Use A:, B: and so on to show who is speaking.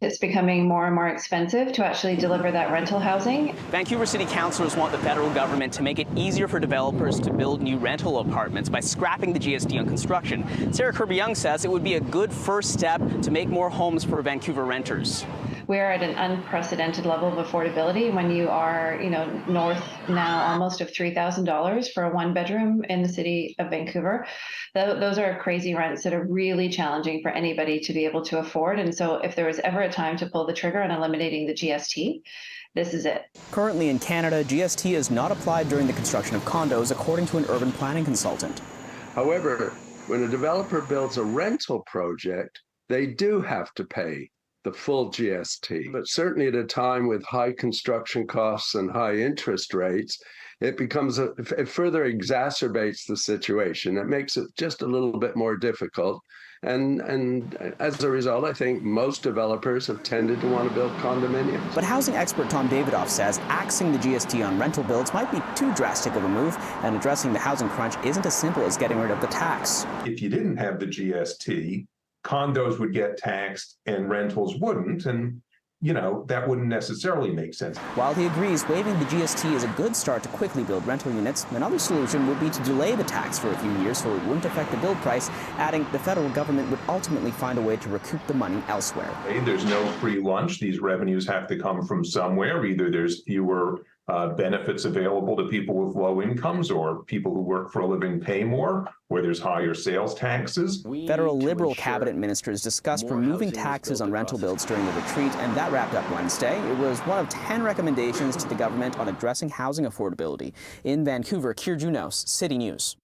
A: It's becoming more and more expensive to actually deliver that rental housing.
B: Vancouver City councillors want the federal government to make it easier for developers to build new rental apartments by scrapping the GST on construction. Sarah Kirby-Young says it would be a good first step to make more homes for Vancouver renters.
A: We're at an unprecedented level of affordability when you are, north now almost of $3,000 for a one-bedroom in the city of Vancouver. Those are crazy rents that are really challenging for anybody to be able to afford. And so if there was ever a time to pull the trigger on eliminating the GST, this is it.
B: Currently in Canada, GST is not applied during the construction of condos, according to an urban planning consultant.
C: However, when a developer builds a rental project, they do have to pay the full GST. But certainly at a time with high construction costs and high interest rates, it further exacerbates the situation. It makes it just a little bit more difficult. And as a result, I think most developers have tended to want to build condominiums.
B: But housing expert Tom Davidoff says axing the GST on rental builds might be too drastic of a move, and addressing the housing crunch isn't as simple as getting rid of the tax.
D: If you didn't have the GST, condos would get taxed and rentals wouldn't, and that wouldn't necessarily make sense.
B: While he agrees waiving the GST is a good start to quickly build rental units, another solution would be to delay the tax for a few years so it wouldn't affect the build price, adding the federal government would ultimately find a way to recoup the money elsewhere.
D: There's no free lunch. These revenues have to come from somewhere. Either there's fewer benefits available to people with low incomes, or people who work for a living pay more, where there's higher sales taxes.
B: Federal Liberal cabinet ministers discussed removing taxes on rental builds during the retreat, and that wrapped up Wednesday. It was one of 10 recommendations to the government on addressing housing affordability. In Vancouver, Kier Junos, City News.